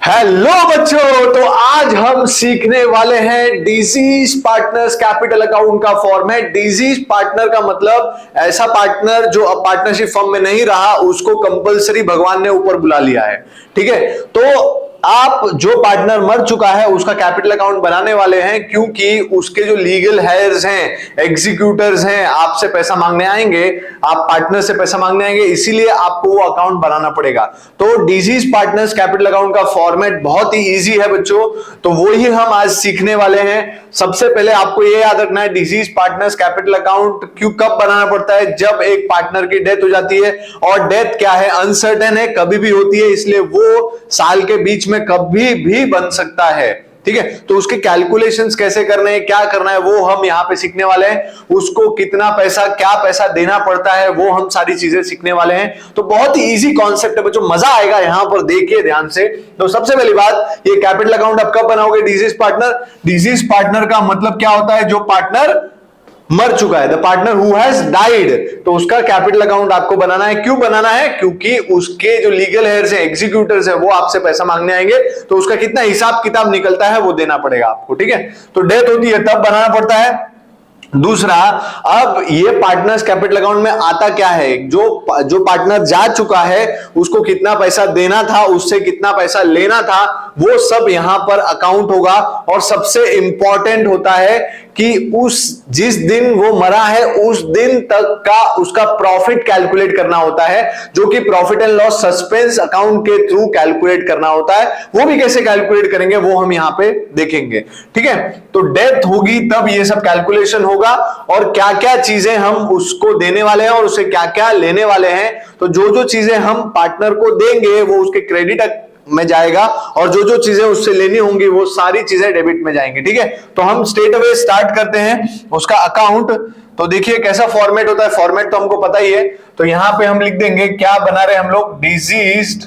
Hello बच्चों, तो आज हम सीखने वाले हैं डिजीज पार्टनर्स कैपिटल अकाउंट का फॉर्मेट। डिजीज पार्टनर का मतलब ऐसा पार्टनर जो अब पार्टनरशिप फर्म में नहीं रहा, उसको कंपलसरी भगवान ने ऊपर बुला लिया है। ठीक है, तो आप जो पार्टनर मर चुका है उसका कैपिटल अकाउंट बनाने वाले हैं, क्योंकि उसके जो लीगल हेयर्स हैं, एग्जीक्यूटर्स हैं, आपसे पैसा मांगने आएंगे, आप पार्टनर से पैसा मांगने आएंगे, इसीलिए आपको वो अकाउंट बनाना पड़ेगा। तो डिजीज पार्टनर्स कैपिटल अकाउंट का फॉर्मेट बहुत ही इजी है बच्चों, तो वो ही हम आज सीखने वाले हैं। सबसे पहले आपको ये याद रखना है डिजीज पार्टनर्स कैपिटल अकाउंट क्यों कब बनाना पड़ता है, जब एक पार्टनर की डेथ हो जाती है। और डेथ क्या है, अनसर्टेन है, कभी भी होती है, इसलिए वो साल के बीच में कभी भी बन सकता है। ठीक है, तो उसके कैलकुलेशंस कैसे करने हैं, क्या करना है, वो हम यहां पे सीखने वाले हैं। उसको कितना पैसा, क्या पैसा देना पड़ता है, वो हम सारी चीजें सीखने वाले हैं। तो बहुत ही इजी कॉन्सेप्ट है बच्चों, मजा आएगा यहां पर, देखिए ध्यान से। तो सबसे पहली बात, ये कैपिटल अकाउंट आप कब बनाओगे डिजीज पार्टनर। डिजीज पार्टनर का मतलब क्या होता है, जो पार्टनर मर चुका है, the partner who has died, तो उसका कैपिटल अकाउंट आपको बनाना है। क्यों बनाना है, क्योंकि उसके जो लीगल हेयर्स है, एग्जीक्यूटर्स है, वो आपसे पैसा मांगने आएंगे, तो उसका कितना हिसाब किताब निकलता है वो देना पड़ेगा आपको। ठीक है, तो डेथ होती है तब बनाना पड़ता है। दूसरा, अब ये पार्टनर्स कैपिटल अकाउंट में आता क्या है, जो पार्टनर जा चुका है उसको कितना पैसा देना था, उससे कितना पैसा लेना था, वो सब यहां पर अकाउंट होगा। और सबसे इंपॉर्टेंट होता है कि जिस दिन वो मरा है उस दिन तक का उसका प्रॉफिट कैलकुलेट करना होता है, जो कि profit and loss suspense account के थ्रू कैलकुलेट करना होता है। वो भी कैसे कैलकुलेट करेंगे वो हम यहां पे देखेंगे। ठीक है, तो डेथ होगी तब ये सब कैलकुलेशन होगा, और क्या क्या चीजें हम उसको देने वाले हैं और उससे क्या क्या लेने वाले हैं। तो जो जो चीजें हम पार्टनर को देंगे वो उसके क्रेडिट में जाएगा, और जो जो चीजें उससे लेनी होंगी वो सारी चीजें डेबिट में जाएंगी। ठीक है, तो हम स्ट्रेट अवे स्टार्ट करते हैं उसका अकाउंट। तो देखिए कैसा फॉर्मेट होता है, फॉर्मेट तो हमको पता ही है। तो यहां पे हम लिख देंगे, क्या बना रहे हम लोग, diseased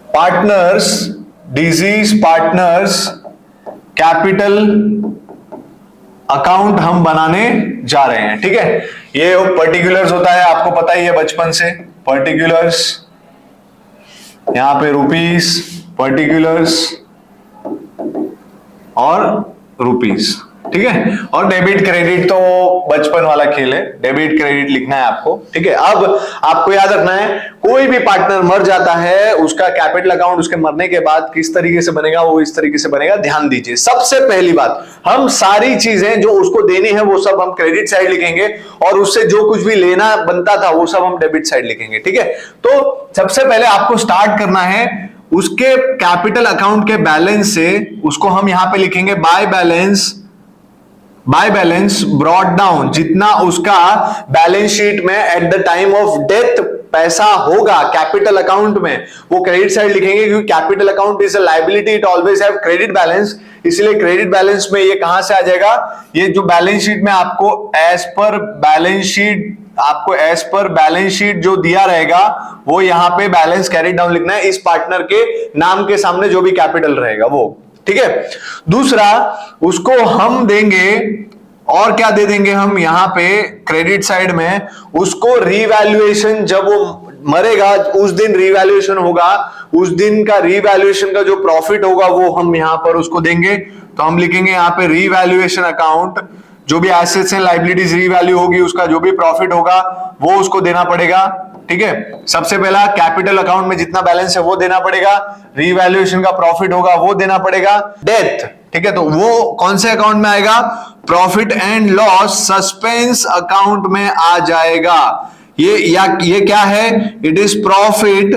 partners, disease partners capital account हम बनाने जा रहे हैं। ठीक है, ये पर्टिकुलर्स होता है, आपको पता ही है बचपन से, पर्टिकुलर्स, यहां पे रुपीस, पर्टिकुलर्स और रुपीस। ठीक है, और डेबिट क्रेडिट तो बचपन वाला खेल है, डेबिट क्रेडिट लिखना है आपको। ठीक है, अब आपको याद रखना है, कोई भी पार्टनर मर जाता है, उसका कैपिटल अकाउंट उसके मरने के बाद किस तरीके से बनेगा, वो इस तरीके से बनेगा। ध्यान दीजिए, सबसे पहली बात, हम सारी चीजें जो उसको देनी है वो सब हम क्रेडिट साइड लिखेंगे, और उससे जो कुछ भी लेना बनता था वो सब हम डेबिट साइड लिखेंगे। ठीक है, तो सबसे पहले आपको स्टार्ट करना है उसके कैपिटल अकाउंट के बैलेंस से। उसको हम यहां पे लिखेंगे बाय बैलेंस ब्रॉट डाउन, जितना उसका बैलेंस शीट में at the time of death पैसा होगा कैपिटल अकाउंट में, वो क्रेडिट साइड लिखेंगे, क्योंकि capital account is a liability, it always have credit balance, इसलिए क्रेडिट बैलेंस में ये कहां से आ जाएगा, ये जो बैलेंस शीट में आपको एज पर बैलेंस शीट जो दिया रहेगा, वो यहां पे बैलेंस कैरी डाउन लिखना है, इस पार्टनर के नाम के सामने जो भी कैपिटल रहेगा वो। ठीक है, दूसरा, उसको हम देंगे, और क्या दे देंगे हम यहां पे क्रेडिट साइड में, उसको रीवैल्यूएशन, जब वो मरेगा उस दिन रीवैल्यूएशन होगा, उस दिन का रीवैल्यूएशन का जो प्रॉफिट होगा वो हम यहां पर उसको देंगे। तो हम लिखेंगे यहां पे रीवैल्यूएशन अकाउंट, जो भी एसेट्स एंड लायबिलिटीज रीवैल्यू होगी, उसका जो भी प्रॉफिट होगा वो उसको देना पड़ेगा। ठीक है, सबसे पहला कैपिटल अकाउंट में जितना बैलेंस है वो देना पड़ेगा, रीवैल्यूएशन का प्रॉफिट होगा वो देना पड़ेगा, डेथ। ठीक है, तो वो कौन से अकाउंट में आएगा, profit and loss suspense account में आ जाएगा। ये क्या है, it is profit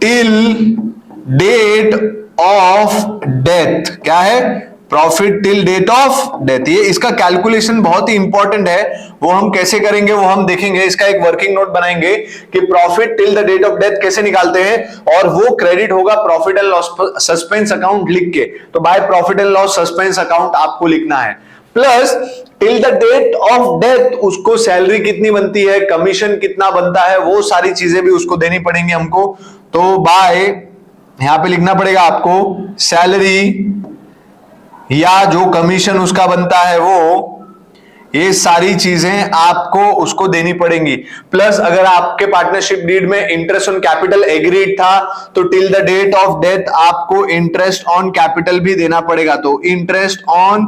till date of death. क्या है, profit till date of death. ये इसका कैलकुलेशन बहुत ही इंपॉर्टेंट है, वो हम कैसे करेंगे वो हम देखेंगे। इसका एक वर्किंग नोट बनाएंगे कि profit till the date of death कैसे निकालते हैं, और वो क्रेडिट होगा profit and loss suspense account लिख के। तो by profit and loss suspense account आपको लिखना है, plus till the date of death उसको सैलरी कितनी बनती है, कमीशन कितना बनता है, वो सारी चीजें भी उसको देनी पड़ेंगी हमको। तो बाय यहां पे लिखना पड़ेगा आपको सैलरी, या जो कमीशन उसका बनता है वो, ये सारी चीजें आपको उसको देनी पड़ेंगी। प्लस अगर आपके पार्टनरशिप डीड में इंटरेस्ट ऑन कैपिटल एग्रीड था तो till the date of death आपको इंटरेस्ट ऑन कैपिटल भी देना पड़ेगा। तो इंटरेस्ट ऑन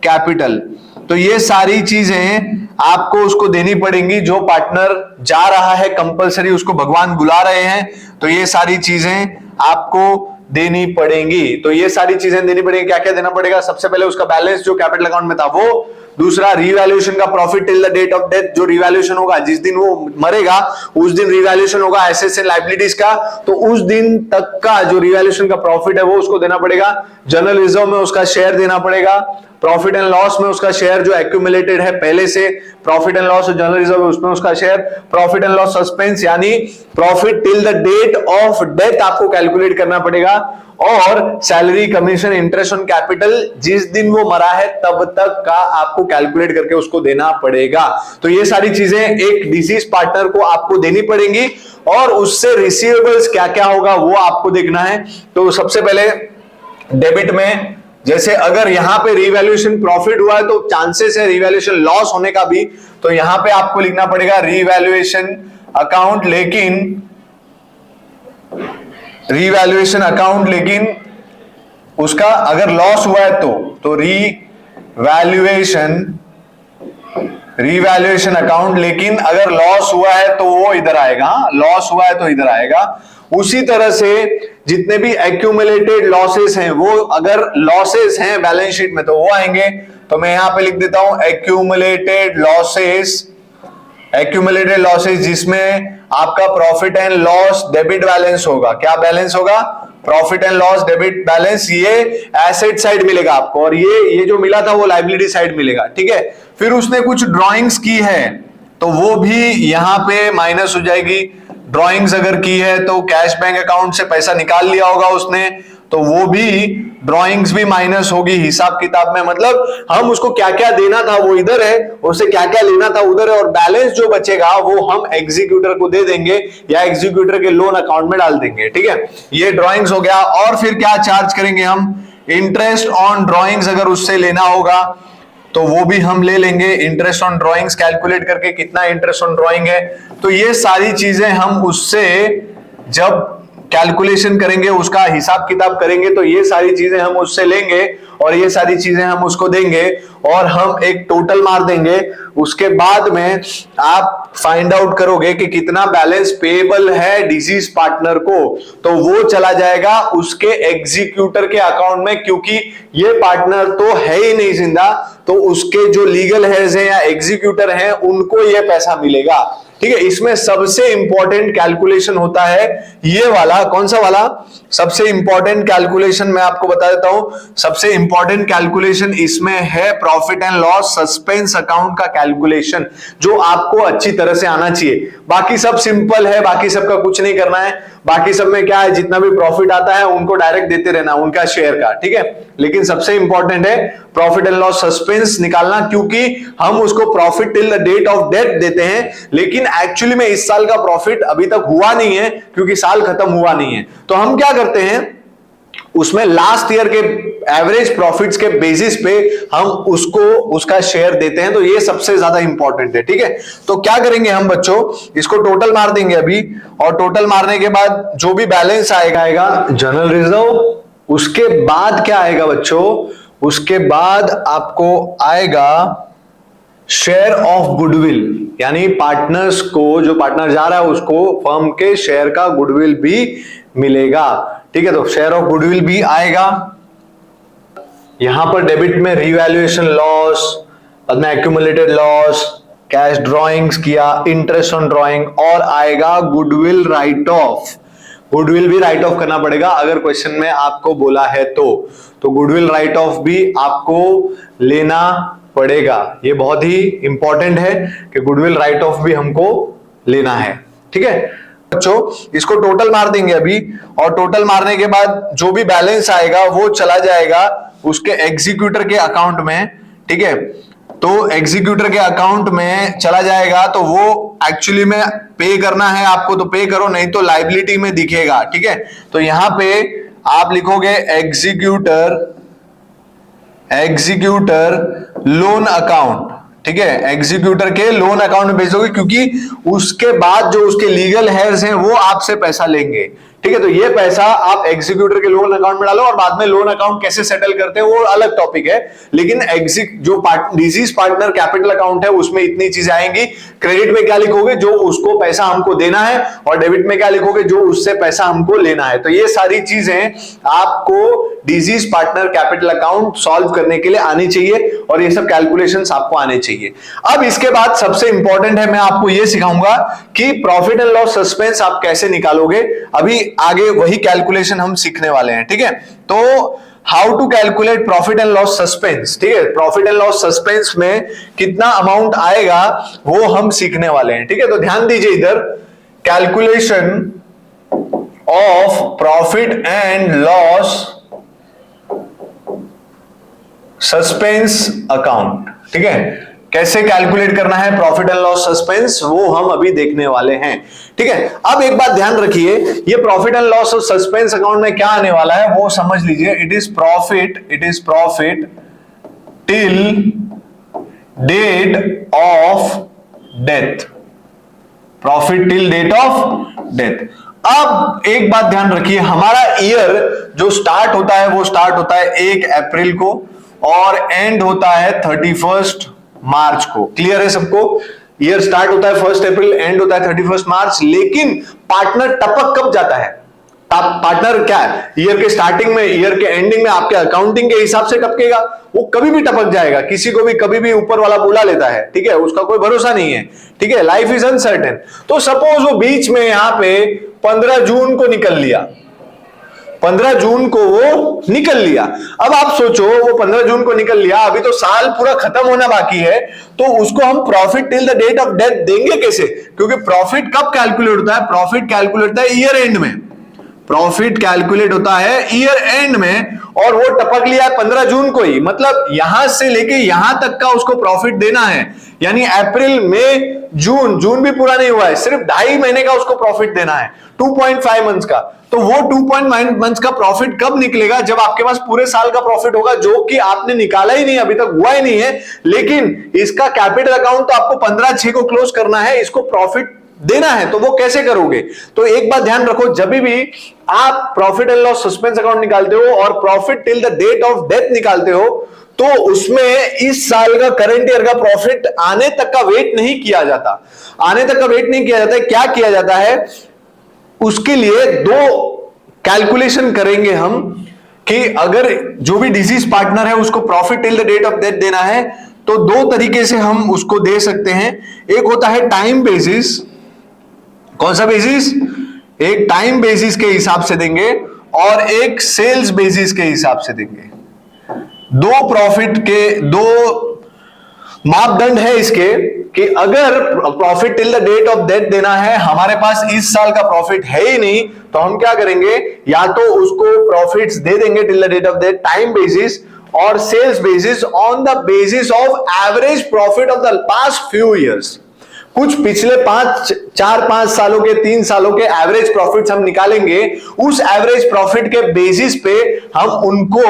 कैपिटल, तो ये सारी चीजें आपको उसको देनी पड़ेंगी। जो पार्टनर जा रहा है कंपलसरी, उसको भगवान बुला रहे हैं, तो ये सारी चीजें आपको देनी पड़ेंगी। तो ये सारी चीजें देनी पड़ेगी। क्या क्या देना पड़ेगा? सबसे पहले उसका बैलेंस जो कैपिटल अकाउंट में था वो, दूसरा रिवैल्यूएशन का profit till the date of death, जो रिवैल्यूएशन होगा जिस दिन वो मरेगा उस दिन रिवैल्यूएशन होगा एसेट्स एंड लायबिलिटीज का, तो उस दिन तक का जो रिवैल्यूएशन का प्रॉफिट है वो उसको देना पड़ेगा। जनरल रिजर्व में उसका शेयर देना पड़ेगा। प्रॉफिट एंड लॉस में उसका शेयर जो एक्यूमुलेटेड है पहले से, प्रॉफिट एंड लॉस और जनरल रिजर्व उसमें उसका share. Profit and loss suspense यानी profit till the date of death आपको कैलकुलेट करना पड़ेगा। और salary, commission, interest on capital जिस दिन वो मरा है तब तक का आपको कैलकुलेट करके उसको देना पड़ेगा। तो ये सारी चीजें एक डिसीज पार्टनर को आपको देनी पड़ेंगी और उससे रिसीवेबल्स क्या क्या होगा वो आपको देखना है। तो सबसे पहले डेबिट में, जैसे अगर यहां पे रिवैल्यूएशन प्रॉफिट हुआ है तो चांसेस है रिवैल्यूएशन लॉस होने का भी, तो यहां पे आपको लिखना पड़ेगा रिवैल्यूएशन अकाउंट, लेकिन रिवैल्यूएशन अकाउंट, लेकिन उसका अगर लॉस हुआ है तो रिवैल्यूएशन अकाउंट, लेकिन अगर लॉस हुआ है तो वो इधर आएगा, लॉस हुआ है तो इधर आएगा। उसी तरह से जितने भी एक्यूमुलेटेड लॉसेस हैं वो अगर लॉसेस हैं बैलेंस शीट में तो वो आएंगे। तो मैं यहां पे लिख देता हूं एक्यूमुलेटेड लॉसेस जिसमें आपका profit and loss debit balance होगा। क्या बैलेंस होगा? Profit and loss debit balance. ये एसेट साइड मिलेगा आपको और ये जो मिला था वो लायबिलिटी साइड मिलेगा। ठीक है, फिर उसने कुछ ड्राइंग्स की है तो वो भी यहां पे माइनस हो जाएगी। ड्राइंग्स अगर की है तो कैश बैंक अकाउंट से पैसा निकाल लिया होगा उसने, तो वो भी ड्राइंग्स भी माइनस होगी हिसाब किताब में। मतलब हम उसको क्या क्या देना था वो इधर है, उससे क्या क्या लेना था उधर है, और बैलेंस जो बचेगा वो हम एग्जीक्यूटर को दे देंगे या एग्जीक्यूटर के लोन अकाउंट में डाल देंगे। ठीक है, ये ड्राइंग्स हो गया। और फिर क्या चार्ज करेंगे हम? इंटरेस्ट ऑन ड्राइंग्स अगर उससे लेना होगा तो वो भी हम ले लेंगे। इंटरेस्ट ऑन ड्राइंग्स कैलकुलेट करके कितना इंटरेस्ट ऑन ड्राइंग है, तो ये सारी चीजें हम उससे जब कैलकुलेशन करेंगे, उसका हिसाब किताब करेंगे, तो ये सारी चीजें हम उससे लेंगे और ये सारी चीजें हम उसको देंगे और हम एक टोटल मार देंगे। उसके बाद में आप फाइंड आउट करोगे कि कितना बैलेंस पेएबल है डिसीज पार्टनर को, तो वो चला जाएगा उसके एग्जीक्यूटर के अकाउंट में, क्योंकि ये पार्टनर तो है ही नहीं जिंदा, तो उसके जो लीगल हेड्स हैं या एग्जीक्यूटर हैं उनको ये पैसा मिलेगा। ठीक है, इसमें सबसे इंपॉर्टेंट कैलकुलेशन होता है ये वाला। कौन सा वाला? सबसे इंपॉर्टेंट कैलकुलेशन मैं आपको बता देता हूं। सबसे इंपॉर्टेंट कैलकुलेशन इसमें है profit and loss suspense account का कैलकुलेशन, जो आपको अच्छी तरह से आना चाहिए। बाकी सब सिंपल है, बाकी सबका कुछ नहीं करना है। बाकी सब में क्या है, जितना भी प्रॉफिट आता है उनको डायरेक्ट देते रहना उनका शेयर का। ठीक है, लेकिन सबसे इंपॉर्टेंट है प्रॉफिट एंड लॉस सस्पेंस निकालना, क्योंकि हम उसको profit till the date of death देते हैं, लेकिन एक्चुअली में इस साल का प्रॉफिट अभी तक हुआ नहीं है क्योंकि साल खत्म हुआ नहीं है। तो हम क्या करते हैं, उसमें लास्ट ईयर के एवरेज प्रॉफिट्स के बेसिस पे हम उसको उसका शेयर देते हैं। तो ये सबसे ज्यादा इंपॉर्टेंट है। ठीक है, तो क्या करेंगे हम बच्चों, इसको टोटल मार देंगे अभी, और टोटल मारने के बाद जो भी बैलेंस आएगा जनरल रिजर्व। उसके बाद क्या आएगा बच्चों? उसके बाद आपको आएगा शेयर ऑफ गुडविल, यानी पार्टनर्स को, जो पार्टनर जा रहा है उसको फर्म के शेयर का गुडविल भी मिलेगा। ठीक है, तो शेयर ऑफ गुडविल भी आएगा। यहां पर डेबिट में रिवैल्यूएशन लॉस, बाद में एक्यूमुलेटेड लॉस, कैश ड्रॉइंग्स किया, इंटरेस्ट ऑन ड्रॉइंग, और आएगा गुडविल राइट ऑफ। गुडविल भी राइट ऑफ करना पड़ेगा अगर क्वेश्चन में आपको बोला है तो गुडविल राइट ऑफ भी आपको लेना पड़ेगा। ये बहुत ही इंपॉर्टेंट है कि गुडविल राइट ऑफ भी हमको लेना है। ठीक है बच्चों, इसको टोटल मार देंगे अभी, और टोटल मारने के बाद जो भी बैलेंस आएगा वो चला जाएगा उसके एग्जीक्यूटर के अकाउंट में। ठीक है, तो एग्जीक्यूटर के अकाउंट में चला जाएगा, तो वो एक्चुअली में पे करना है आपको तो पे करो, नहीं तो लायबिलिटी में दिखेगा। ठीक है, तो यहां पे आप लिखोगे एग्जीक्यूटर लोन अकाउंट। ठीक है, एग्जीक्यूटर के लोन अकाउंट में भेज दोगे, क्योंकि उसके बाद जो उसके लीगल हेयर्स हैं वो आपसे पैसा लेंगे। ठीक है, तो ये पैसा आप एग्जीक्यूटर के लोन अकाउंट में डालो, और बाद में लोन अकाउंट कैसे सेटल करते हैं वो अलग टॉपिक है। लेकिन जो डिजीज पार्टनर कैपिटल अकाउंट है उसमें इतनी चीजें आएंगी। क्रेडिट में क्या लिखोगे, जो उसको पैसा हमको देना है, और डेबिट में क्या लिखोगे, जो उससे पैसा हमको लेना है। तो ये सारी चीजें आपको disease partner capital account solve करने के लिए आनी चाहिए, और ये सब कैलकुलेशंस आपको आने चाहिए। अब इसके बाद सबसे इंपॉर्टेंट है, मैं आपको ये सिखाऊंगा कि प्रॉफिट एंड लॉस सस्पेंस आप कैसे निकालोगे। अभी आगे वही कैलकुलेशन हम सीखने वाले हैं। ठीक है, तो how to calculate profit and loss suspense. ठीक है, प्रॉफिट एंड लॉस सस्पेंस में कितना अमाउंट आएगा वो हम सीखने वाले हैं। ठीक है, तो ध्यान दीजिए इधर, calculation of profit and loss suspense account. ठीक है, कैसे कैलकुलेट करना है प्रॉफिट एंड लॉस सस्पेंस, वो हम अभी देखने वाले हैं। ठीक है, अब एक बात ध्यान रखिए, ये profit and loss suspense account में क्या आने वाला है वो समझ लीजिए। It is profit till date of death, profit till date of death. अब एक बात ध्यान रखिए, हमारा ईयर जो स्टार्ट होता है वो स्टार्ट होता है 1 अप्रैल को, और एंड होता है 31 मार्च को। क्लियर है सबको? ईयर स्टार्ट होता है 1 अप्रैल, एंड होता है 31 मार्च। लेकिन पार्टनर टपक कब जाता है? पार्टनर क्या है, ईयर के स्टार्टिंग में, ईयर के एंडिंग में आपके अकाउंटिंग के हिसाब से टपकेगा, वो कभी भी टपक जाएगा, किसी को भी कभी भी ऊपर वाला बुला लेता है। ठीक है, उसका कोई भरोसा नहीं है। ठीक है, लाइफ इज अनसर्टेन। तो सपोज वो बीच में यहां पे 15 जून को निकल लिया, 15 जून को वो निकल लिया। अब आप सोचो, वो 15 जून को निकल लिया, अभी तो साल पूरा खत्म होना बाकी है, तो उसको हम profit till the date of death देंगे कैसे? क्योंकि प्रॉफिट कब कैलकुलेट होता है? प्रॉफिट कैलकुलेट होता है ईयर एंड में, प्रॉफिट कैलकुलेट होता है ईयर एंड में, और वो टपक लिया है 15 जून को ही। मतलब यहां से लेके यहां तक का उसको प्रॉफिट देना है, यानी अप्रैल, मई, जून भी पूरा नहीं हुआ है, सिर्फ 2.5 महीने का उसको प्रॉफिट देना है, 2.5 मंथ्स का। तो वो 2.5 मंथ्स का प्रॉफिट कब निकलेगा? जब आपके पास पूरे साल का प्रॉफिट होगा, जो कि आपने निकाला ही नहीं, अभी तक हुआ ही नहीं है। लेकिन इसका कैपिटल अकाउंट तो आपको 15/6 को क्लोज करना है, इसको प्रॉफिट देना है। तो वो कैसे करोगे? तो एक बात ध्यान रखो, जब भी आप profit and loss suspense account निकालते हो और profit till the date of death निकालते हो, तो उसमें इस साल का, करंट ईयर का प्रॉफिट आने तक का वेट नहीं किया जाता। आने तक का वेट नहीं किया जाता है। क्या किया जाता है? उसके लिए 2 कैलकुलेशन करेंगे हम, कि अगर जो भी डिजीज पार्टनर है उसको profit till the date of death देना है, तो 2 तरीके से हम उसको दे सकते हैं। एक होता है टाइम बेसिस। कौन सा बेसिस? एक टाइम बेसिस के हिसाब से देंगे, और एक सेल्स बेसिस के हिसाब से देंगे। 2 प्रॉफिट के 2 मापदंड है इसके, कि अगर profit till the date of death देना है, हमारे पास इस साल का प्रॉफिट है ही नहीं, तो हम क्या करेंगे? या तो उसको प्रॉफिट्स दे देंगे till the date of death time basis, और sales basis on the basis of average profit of the past few years. कुछ पिछले 4-5 सालों के, 3 सालों के एवरेज प्रॉफिट्स हम निकालेंगे। उस एवरेज प्रॉफिट के बेसिस पे हम उनको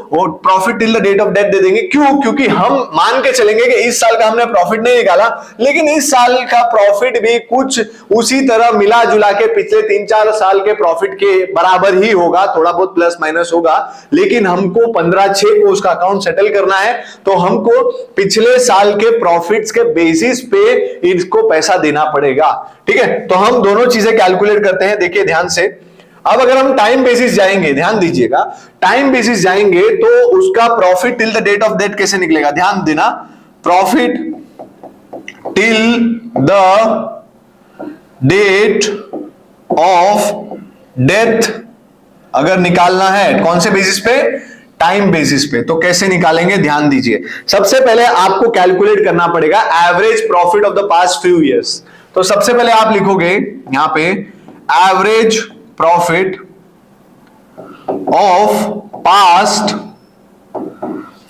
वो profit till the date of death दे देंगे। क्यों? क्योंकि हम मान के चलेंगे कि इस साल का हमने प्रॉफिट नहीं निकाला, लेकिन इस साल का प्रॉफिट भी कुछ उसी तरह मिला जुला के पिछले 3-4 साल के प्रॉफिट के बराबर ही होगा, थोड़ा बहुत प्लस माइनस होगा। लेकिन हमको 15/6 को उसका अकाउंट सेटल करना है, तो हमको पिछले साल के प्रॉफिट्स के बेसिस पे इसको पैसा देना पड़ेगा। ठीक है, तो हम दोनों चीजें कैलकुलेट करते हैं। देखिए ध्यान से, अब अगर हम टाइम बेसिस जाएंगे, ध्यान दीजिएगा, टाइम बेसिस जाएंगे तो उसका profit till the date of death कैसे निकलेगा? ध्यान देना, profit till the date of death अगर निकालना है, कौन से बेसिस पे? टाइम बेसिस पे। तो कैसे निकालेंगे? ध्यान दीजिए, सबसे पहले आपको कैलकुलेट करना पड़ेगा average profit of the past few years. तो सबसे पहले आप लिखोगे यहां पे average profit of past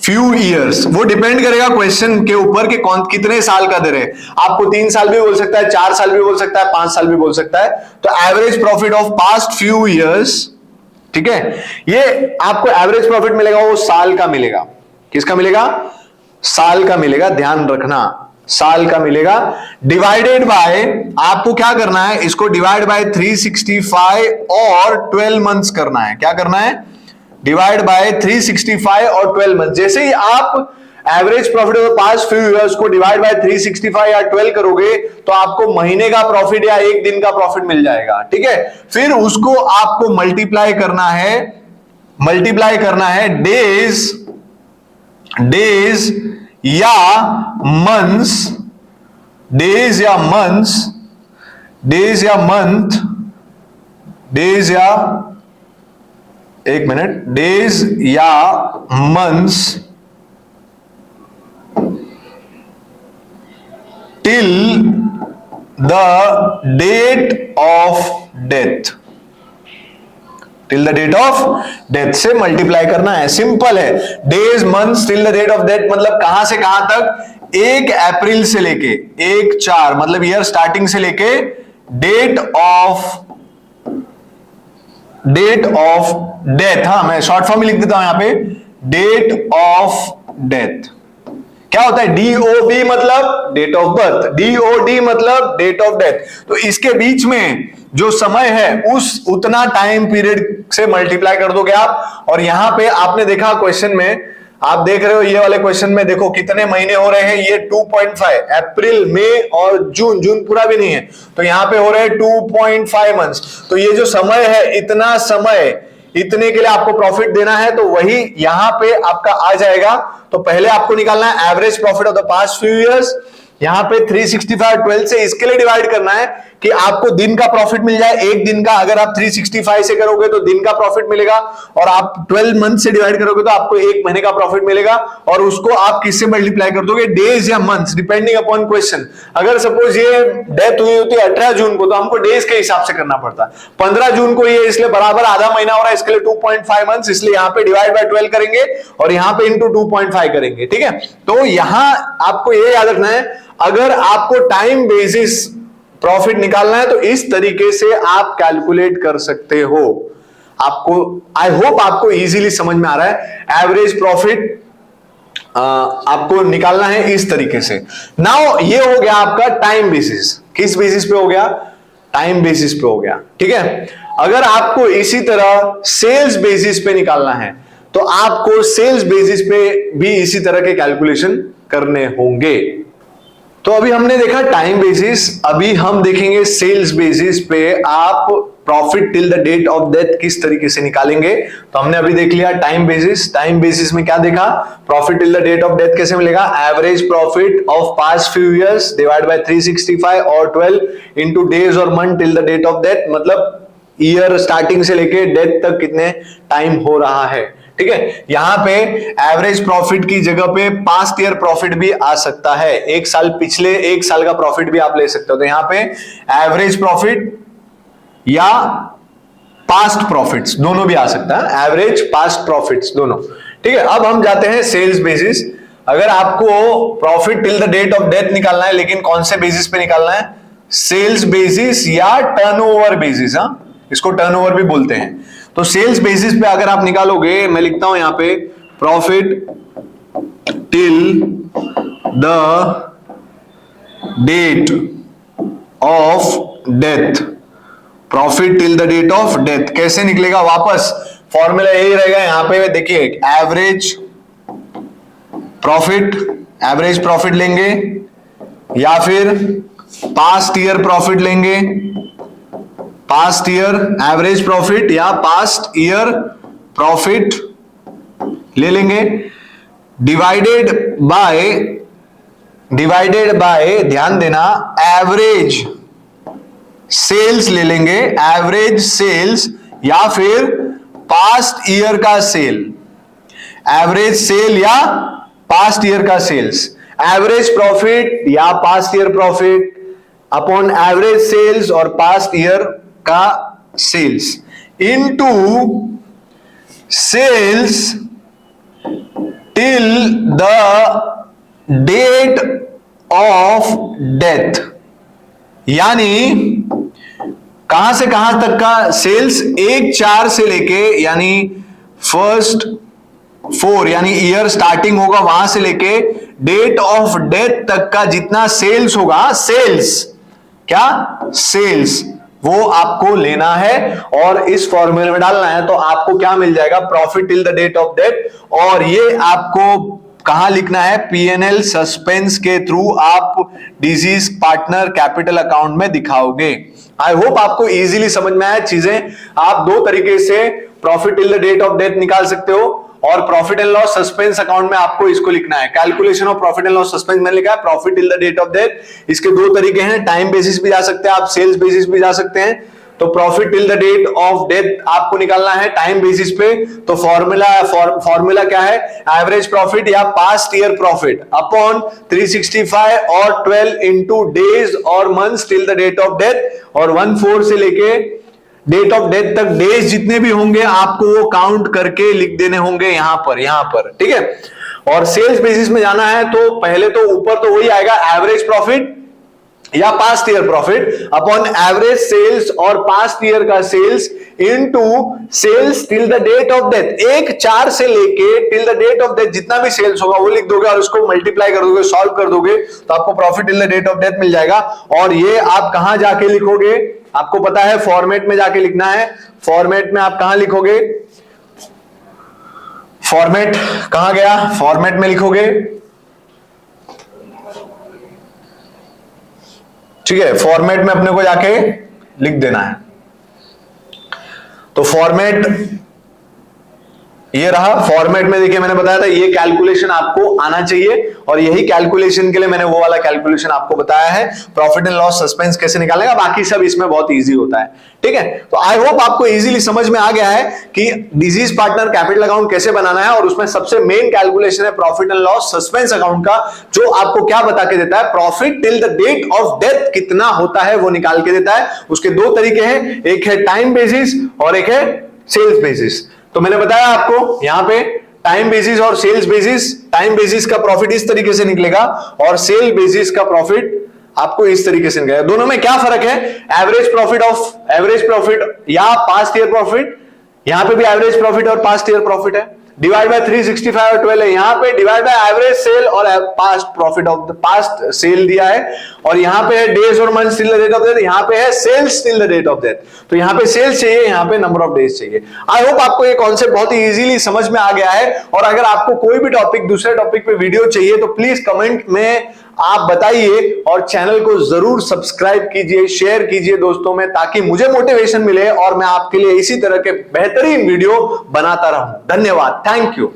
few years. वो डिपेंड करेगा क्वेश्चन के ऊपर कि कौन कितने साल का दे रहे हैं। आपको 3 साल भी बोल सकता है, 4 साल भी बोल सकता है, 5 साल भी बोल सकता है। तो average profit of past few years, ठीक है, ये आपको एवरेज प्रॉफिट मिलेगा, वो साल का मिलेगा। किसका मिलेगा? साल का मिलेगा, ध्यान रखना, साल का मिलेगा, डिवाइडेड बाय, आपको क्या करना है, इसको डिवाइड बाय 365 और 12 मंथ्स करना है। क्या करना है? डिवाइड बाय 365 और 12 मंथ। जैसे ही आप average profit of past few years को डिवाइड बाय 365 या 12 करोगे तो आपको महीने का प्रॉफिट या एक दिन का प्रॉफिट मिल जाएगा। ठीक है, फिर उसको आपको मल्टीप्लाई करना है डेज या मंथ्स, डेज या months till the date of death, till the date of death से मल्टीप्लाई करना है। सिंपल है, days months till the date of death मतलब कहां से कहां तक, 1 अप्रैल से लेके 1/4 मतलब ईयर स्टार्टिंग से लेके डेट ऑफ डेथ। हाँ, मैं शॉर्ट फॉर्म में लिख देता हूं यहां पे, डेट ऑफ डेथ। क्या होता है? DOB मतलब डेट ऑफ बर्थ, DOD मतलब डेट ऑफ डेथ। तो इसके बीच में जो समय है उतना टाइम पीरियड से मल्टीप्लाई कर दोगे आप। और यहां पे आपने देखा क्वेश्चन में, आप देख रहे हो ये वाले क्वेश्चन में, देखो कितने महीने हो रहे हैं, ये 2.5, अप्रैल, मई और जून पूरा भी नहीं है, तो यहां पे हो रहे हैं 2.5 मंथ्स। तो ये जो समय है, इतना समय, इतने के लिए आपको प्रॉफिट देना है, तो वही यहां पे आपका आ जाएगा। तो पहले आपको निकालना है average profit of the past few years, यहां पे 365 12 से इसके लिए डिवाइड करना है कि आपको दिन का प्रॉफिट मिल जाए, एक दिन का। अगर आप 365 से करोगे तो दिन का प्रॉफिट मिलेगा, और आप 12 मंथ से डिवाइड करोगे तो आपको एक महीने का प्रॉफिट मिलेगा। और उसको आप किससे मल्टीप्लाई कर दोगे? डेज या मंथ्स, डिपेंडिंग अपॉन क्वेश्चन। अगर सपोज ये डेथ हुई होती है 18 जून को, तो हमको डेज के हिसाब से करना पड़ता। 15 जून को ये, इसलिए बराबर आधा महीना हो रहा है, इसके लिए 2.5 मंथ्स, इसलिए यहां पे डिवाइड बाय 12 करेंगे और यहां पे इंटू 2.5 करेंगे। ठीक है, तो यहां आपको ये याद रखना है, अगर आपको टाइम बेसिस प्रॉफिट निकालना है तो इस तरीके से आप कैलकुलेट कर सकते हो। आपको, आई होप आपको इजीली समझ में आ रहा है। एवरेज प्रॉफिट आपको निकालना है इस तरीके से। नाउ ये हो गया आपका टाइम बेसिस। किस बेसिस पे हो गया? टाइम बेसिस पे हो गया। ठीक है, अगर आपको इसी तरह सेल्स बेसिस पे निकालना है तो आपको सेल्स बेसिस पे भी इसी तरह के कैलकुलेशन करने होंगे। तो अभी हमने देखा टाइम बेसिस, अभी हम देखेंगे सेल्स बेसिस पे आप profit till the date of death किस तरीके से निकालेंगे। तो हमने अभी देख लिया टाइम बेसिस। टाइम बेसिस में क्या देखा? Profit till the date of death कैसे मिलेगा? Average profit of past few years divide by 365 और 12 इंटू डेज और month till the date of death, मतलब ईयर स्टार्टिंग से लेके डेथ तक कितने टाइम हो रहा है। ठीक है, यहां पे एवरेज प्रॉफिट की जगह पे पास्ट ईयर प्रॉफिट भी आ सकता है, एक साल पिछले एक साल का प्रॉफिट भी आप ले सकते हो। तो यहां पे एवरेज प्रॉफिट या पास्ट प्रॉफिट्स दोनों भी आ सकता है, एवरेज पास्ट प्रॉफिट्स दोनों। ठीक है, अब हम जाते हैं सेल्स बेसिस। अगर आपको profit till the date of death निकालना है, लेकिन कौन से बेसिस पे निकालना है? सेल्स बेसिस या टर्नओवर बेसिस। हाँ, इसको टर्नओवर भी बोलते हैं। तो सेल्स बेसिस पे अगर आप निकालोगे, मैं लिखता हूं यहां पे profit till the date of death, profit till the date of death कैसे निकलेगा? वापस फॉर्मूला यही रहेगा। यहां पे देखिए, एवरेज प्रॉफिट लेंगे या फिर पास्ट ईयर प्रॉफिट लेंगे, पास्ट ईयर एवरेज प्रॉफिट या पास्ट ईयर प्रॉफिट ले लेंगे, डिवाइडेड बाय ध्यान देना, एवरेज सेल्स ले लेंगे, एवरेज सेल्स या फिर पास्ट ईयर का सेल, एवरेज सेल या पास्ट ईयर का सेल्स, एवरेज प्रॉफिट या past year profit upon average sales और पास्ट ईयर का sales into sales till the date of death. यानी कहां से कहां तक का सेल्स? 1/4 से लेके, यानी फर्स्ट 4 यानी ईयर स्टार्टिंग होगा वहां से लेके डेट ऑफ डेथ तक का जितना सेल्स होगा, सेल्स क्या, सेल्स, वो आपको लेना है और इस फॉर्मूले में डालना है। तो आपको क्या मिल जाएगा, profit till the date of death. और ये आपको कहां लिखना है, पीएनएल सस्पेंस के थ्रू आप डिजीज पार्टनर कैपिटल अकाउंट में दिखाओगे। आई होप आपको इजीली समझ में आया चीजें। आप दो तरीके से profit till the date of death निकाल सकते हो और profit and loss suspense account में आपको इसको लिखना है। Calculation of profit and loss suspense में लिखा है profit till the date of death. इसके दो तरीके हैं, टाइम बेसिस भी जा सकते हैं आप, सेल्स बेसिस भी जा सकते हैं। तो profit till the date of death आपको निकालना है टाइम बेसिस पे। तो फॉर्मूला क्या है, एवरेज प्रॉफिट या पास्ट ईयर प्रॉफिट अपॉन 365 और 12 इंटू डेज और months till the date of death. और 14 से लेके डेट ऑफ डेथ तक डेज जितने भी होंगे आपको वो काउंट करके लिख देने होंगे यहां पर, ठीक है। और सेल्स बेसिस में जाना है तो पहले तो ऊपर तो वही आएगा एवरेज प्रॉफिट या past year profit upon average sales और पास्ट ईयर का sales into sales till the date of death. 1-4 से लेके till the date of death जितना भी सेल्स होगा वो लिख दोगे और उसको मल्टीप्लाई कर दोगे, सॉल्व कर दोगे तो आपको profit till the date of death मिल जाएगा। और ये आप कहां जाके लिखोगे, आपको पता है फॉर्मेट में जाके लिखना है। फॉर्मेट में आप कहां लिखोगे, फॉर्मेट कहां गया, फॉर्मेट में लिखोगे, ठीक है। फॉर्मेट में अपने को जाके लिख देना है। तो फॉर्मेट ये रहा। फॉर्मेट में देखिए मैंने बताया था ये कैलकुलेशन आपको आना चाहिए और यही कैलकुलेशन के लिए मैंने वो वाला कैलकुलेशन आपको बताया है, प्रॉफिट एंड लॉस सस्पेंस कैसे निकालेगा। बाकी सब इसमें बहुत इजी होता है, ठीक है। तो आई होप आपको इजीली समझ में आ गया है कि डिजीज पार्टनर कैपिटल अकाउंट कैसे बनाना है। और उसमें सबसे मेन कैलकुलेशन है profit and loss suspense account का, जो आपको क्या बता के देता है, profit till the date of death कितना होता है वो निकाल के देता है। उसके दो तरीके हैं, एक है टाइम बेसिस और एक है सेल्स बेसिस। तो मैंने बताया आपको यहां पे टाइम बेसिस और सेल्स बेसिस। टाइम बेसिस का प्रॉफिट इस तरीके से निकलेगा और सेल बेसिस का प्रॉफिट आपको इस तरीके से निकलेगा। दोनों में क्या फर्क है, एवरेज प्रॉफिट या पास्ट ईयर प्रॉफिट, यहां पे भी एवरेज प्रॉफिट और पास्ट ईयर प्रॉफिट है, डिवाइड बाय 365 और 12 है, यहां पे डिवाइड बाय एवरेज सेल और past profit of the past sale दिया है। और यहां पे है डेज और months till the date of death, यहां पे है sales till the date of death. तो यहां पे सेल्स चाहिए, यहां पे नंबर ऑफ डेज चाहिए। आई होप आपको ये कॉन्सेप्ट बहुत ही इजीली समझ में आ गया है। और अगर आपको कोई भी टॉपिक, दूसरे टॉपिक पे वीडियो चाहिए तो प्लीज कमेंट में आप बताइए और चैनल को जरूर सब्सक्राइब कीजिए, शेयर कीजिए दोस्तों में, ताकि मुझे मोटिवेशन मिले और मैं आपके लिए इसी तरह के बेहतरीन वीडियो बनाता रहूं। धन्यवाद, थैंक यू।